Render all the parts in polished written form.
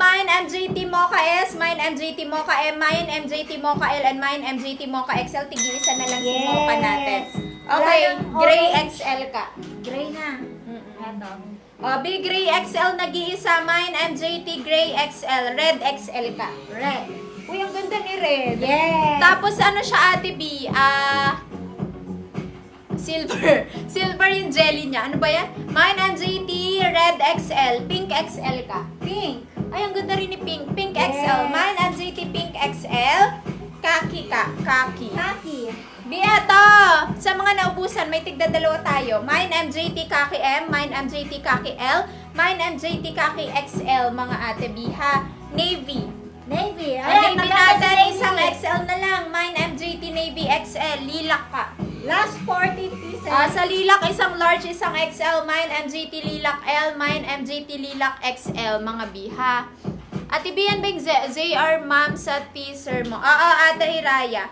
Mine MJT Mocha S, mine MJT Mocha M, mine MJT Mocha L, and mine MJT Mocha XL. Tig-isa na lang si Mocha natin. Okay, gray XL ka. Gray na. Eto. B gray XL nag-iisa, mine MJT gray XL, red XL ka. Red. Uy, ang ganda ni red. Yes. Tapos ano siya, Ate B? Silver. Silver yung jelly niya. Ano ba yan? Mine MJT red XL, pink XL ka. Pink. Ay, ang ganda rin ni Pink. Pink Yes. XL. Mine MJT Pink XL. Kaki ka. Kaki. Kaki. Bieto! Sa mga naubusan, may tigda dalawa tayo. Mine MJT Kaki M. Mine MJT Kaki L. Mine MJT Kaki XL, mga ate biha. Navy. Navy. Navy maganda si natin, Navy. isang XL na lang. Mine MJT Navy XL. Lilak ka. Last 14 pieces. Sa lilak, isang large, isang XL. Mine MJT Lilak L. Mine MJT Lilak XL, mga biha. Ate Bian Big ZR ma'am sa teaser mo. Oo, Ate Iraya.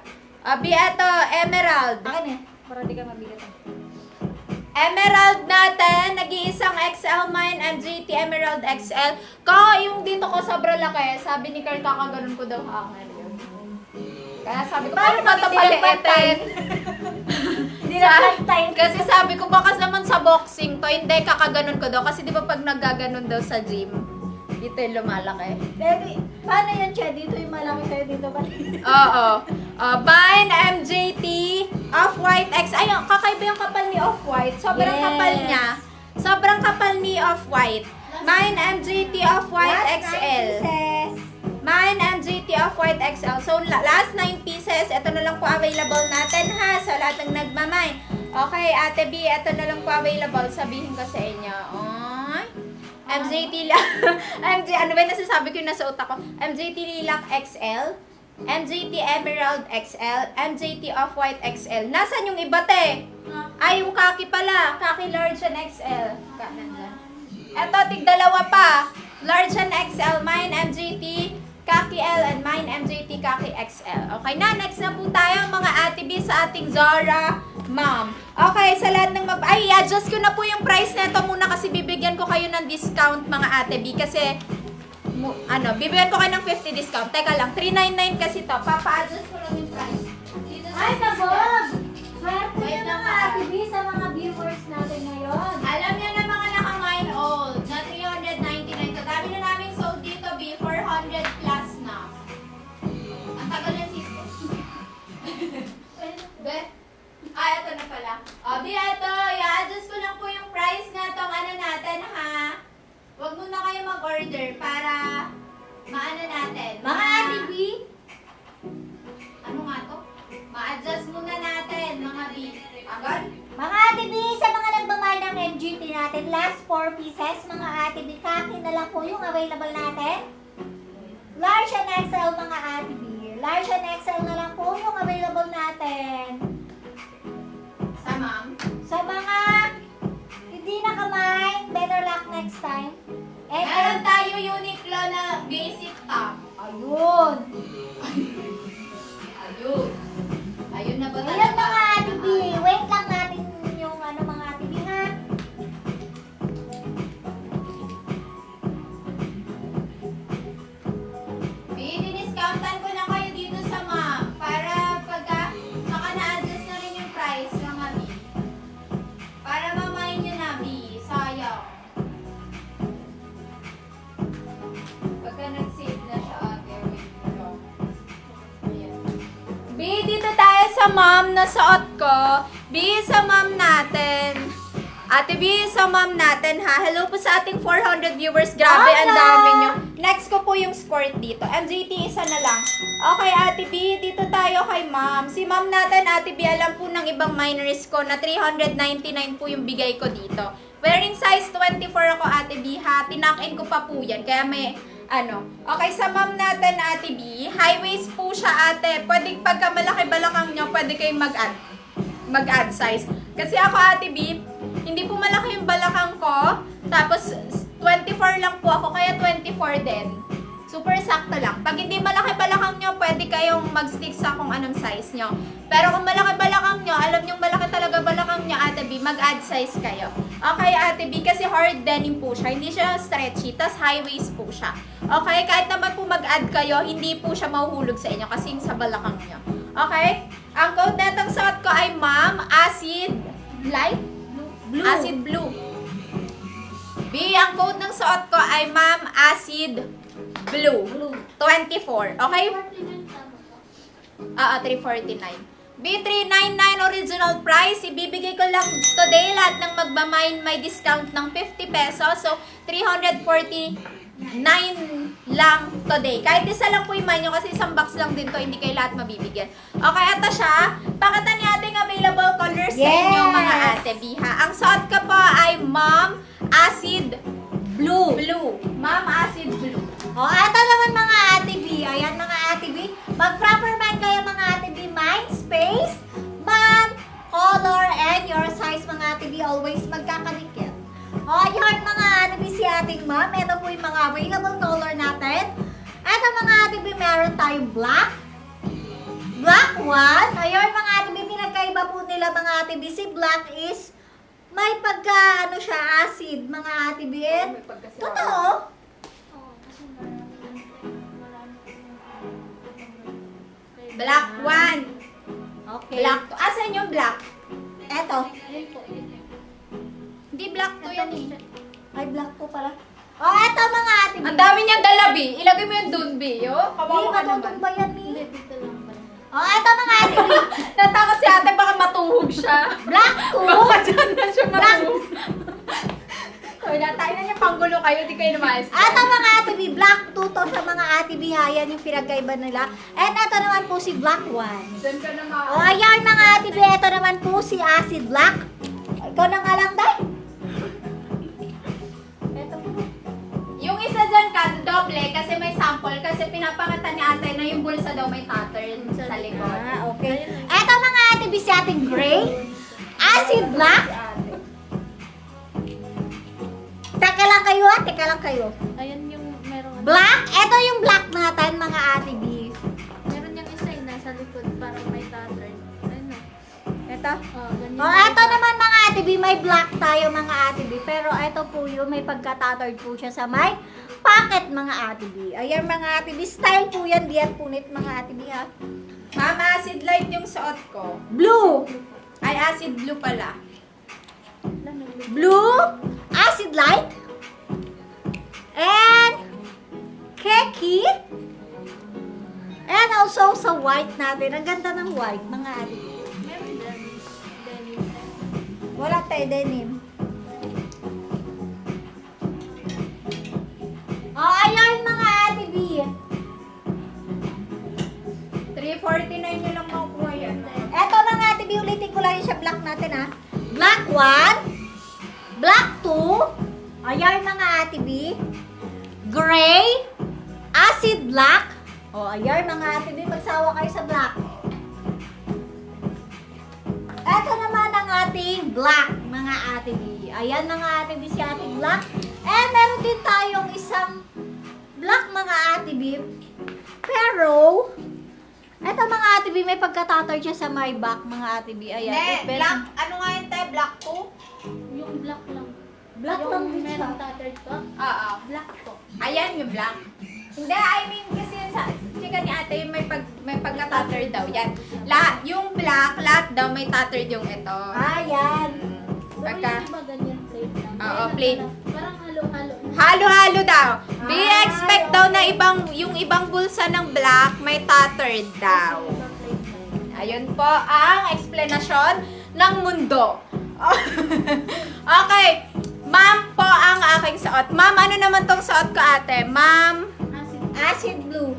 Bieto, Emerald. Akin eh. Para di ka mabigat. Emerald natin, nag-iisang XL, mine MJT Emerald XL. Yung dito ko sobrang laki. Sabi ni Carl, kakaganon ko daw hangin. Kaya sabi ko, paano ba ito paliitin? Hindi na time. Kasi sabi ko, baka naman sa boxing to, hindi, kakaganon ko daw. Kasi di ba pag naggaganon daw sa gym, dito yung lumalaki. Baby, paano yan, Che? Dito yung malaki sa'yo, dito ba? Oo. Mine MJT Off-White X. Ayun, kakaiba yung kapal ni Off-White. Sobrang Yes. kapal niya. Sobrang kapal ni Off-White. Mine MJT Off-White Last XL. 9 pieces. Mine MJT Off-White XL. So, last 9 pieces. Ito na lang po available natin ha. Sa lahat ng nagmamine. Okay, Ate B, ito na lang po available. Sabihin ko sa inyo. Ay. MJT lang. ano ba yung nasasabi ko yung nasa utak ko? MJT Lilac XL. MJT Emerald XL. MJT Off-White XL. Nasaan yung iba, te? Ay, yung kaki pala. Kaki large and XL. Nandyan. Eto, tig-dalawa pa. Large and XL. Mine MJT Kaki L and mine MJT Kaki XL. Okay na, next na po tayo mga ate B sa ating Zara Mom. Okay, sa lahat ng ay, adjust ko na po yung price nito muna kasi bibigyan ko kayo ng discount mga ate B kasi bibigyan ko kayo ng 50 discount. Teka lang, 399 kasi to. Papa-adjust ko lang yung price. Dito sa Ay, nabog! Swerte Wait na lang, mga Ate B sa mga viewers natin ngayon. Alam niyo na mga naka-mine all na 399. Kadami na namin sold dito, B. 400 plus na. Ang tagal ng system. Be? Ito na pala. B, ito. I-adjust ko lang po yung price na tong natin, ha? Huwag muna kayo mag-order para maano natin. Mga Ate B, Ano nga to? Ma-adjust muna natin, mga B. Agad? mga Ate B, sa mga nagmamahal ng MGT natin, last 4 pieces, mga Ate B, kaki na lang po yung available natin. Large and XL, mga Ate B. Large and XL na lang po yung available natin. Sa ma'am? Sa mga hindi nakamine, better luck next time. And, Meron tayo Uniqlo na basic top. ayun. Ayun. Ayun na ba Ayun mga Ate B, wait lang natin yung mga Ate B ha. Diniscountan ko na kayo dito sa ma'am para pagka saka na-adjust na rin yung price ng B. Para mamayin nyo na B. Sayang. Pagka nag-save na siya ate. Wait lang. Ayan. B, dito tayo sa ma'am na suot ko. B, sa ma'am natin. Ate B, sa ma'am natin ha. Hello po sa ating 400 viewers. Grabe, ang Hello! dami nyo. Next ko po yung sport dito. MJT, isa na lang. Okay, Ate B, dito tayo kay ma'am. Si ma'am natin, Ate B, alam po ng ibang minors ko na 399 po yung bigay ko dito. Wearing size 24 ako, Ate B ha. Tinakin ko pa po yan. Kaya may Okay, sa ma'am natin, Ate B, high waist po siya, ate. Pwede pagka malaki balakang nyo, pwede kayong mag-add size. Kasi ako, Ate B, hindi po malaki yung balakang ko. Tapos, 24 lang po ako, kaya 24 din. Super sakto lang. Pag hindi malaki balakang nyo, pwede kayong mag-stick sa kung anong size nyo. Pero kung malaki balakang nyo, alam nyo malaki talaga balakang nyo, Ate B, mag-add size kayo. Okay, Ate B, kasi hard denim po siya. Hindi siya stretchy, tas high waist po siya. Okay, kahit naman po mag-add kayo, hindi po siya mahuhulog sa inyo kasi yung sa balakang nyo. Okay? Ang code netong suot ko ay Ma'am Acid Light? Blue. Acid Blue. B, ang code ng suot ko ay Ma'am Acid Blue. Blue. 24. Okay? 349. B399 original price. Ibibigay ko lang today lahat ng magmamine may discount ng 50 pesos. So, 349 lang today. Kahit isa lang po yung mine nyo kasi isang box lang din to. Hindi kayo lahat mabibigyan. Okay, ito siya. Pakita ni ating available colors sa inyo mga ate biha. Ang suot ko po ay Ma'am Acid Blue. Blue. Ma'am Acid Blue. O, ito naman mga Ate B. Ayan mga Ate B. Mag-proper man kayo mga Ate B. Mind, space, ma'am, color, and your size mga Ate B. Always magkakanikit. O, ayan mga Ate B si ating ma'am. Ito po yung mga available color natin. Ito mga Ate B, meron tayong black. Black one. Ayan mga Ate B, pinagkaiba po nila mga Ate B. Si black is may pagka, ano siya, acid mga Ate B. Totoo. Black one. Okay. Black to. Asan yung black? Eto. Hindi black to yan eh. Ay, black po pala. Oh, eto mga Ate B. Ang dami niyang dalabi. Ilagay mo yung dun, B. Oh, Hindi, kawawa ka naman. matutong ba yan ni? Oh, eto mga Ate B. Natakot si ate baka matuhog siya. Black Baka 2. dyan na siya matuhog. So, natain na niya panggulo kayo. Di kayo namayos. Eto mga Ate B. Black 2 to sa mga Ate B. Yan yung pinagkaiba nila. And eto naman po si Black 1. Diyan ka na ma- Oh, ayan mga Ate B. Eto naman po si Acid Black. Ikaw na nga lang, Day. Eto po. Yung isa dyan ka, doble, kasi may sample. Kasi pinapakita ni ate na yung bulsa daw may pattern sa likod. Ah, okay. Eto mga Ate B si ating gray. Acid Black. Teka lang kayo ha, teka lang kayo. Ayan yung merong Black, eto yung black natin mga Ate B. meron yung isa yung nasa likod parang may pattern. Ayun na. Eto. Ganyan. Oh, eto naman mga Ate B, may black tayo mga Ate B. Pero eto po yung may pagka-tattered po siya sa may pocket mga Ate B. Ayan mga Ate B, style po yan, diyan punit mga Ate B ha. Mama, acid light yung suot ko. Blue, Ay, acid blue pala. blue, acid light, and khaki, and also sa white natin. Ang ganda ng white mga Ate B. Meron denim. Wala tayo denim. Oh, ayan mga Ate B. 349 nyo lang makukuha yan. Eto mga Ate B, ulitin ko lang yung sa black natin ha. Black 1, black 2, ayan mga Ate B, gray, acid black, o ayan mga Ate B, magsawa kayo sa black. Eto naman ang ating black mga Ate B. Ayan mga Ate B si ating black. And meron din tayong isang black mga Ate B. Pero, eto mga Ate B, may pagka-tattered siya sa my back mga Ate B. Ayan. Hindi, black, ano nga yun tayo? Black 2? Yung black lang. Black yung lang din siya. merong tattered ka. Oo. Black to. Ayan yung black. Hindi, I mean, kasi yun sa chika ni ate, yung may pagka-tattered daw yan. Yung black, lahat daw may tattered yung ito. Ayan. Pero Pagka, yung iba ganyan plain lang. Oo, Ayan, plain. Parang halo-halo. halo-halo daw. Be Ah. expect daw na yung ibang bulsa ng black may tattered daw. Iba plain lang. Ayun po ang explanation ng mundo. Okay. Ma'am po ang aking suot. Ma'am, ano naman tong suot ko ate? Ma'am, Acid blue.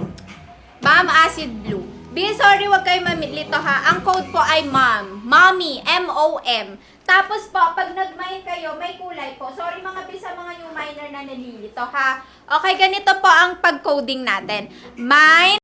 Ma'am Acid Blue. Be sorry, wag kayo mamilito ha. Ang code po ay Ma'am. Mommy, M-O-M. Tapos po, pag nag-mine kayo, may kulay po. Sorry mga bisa, mga new miner na nalilito ha. Okay, ganito po ang pag-coding natin. Mine,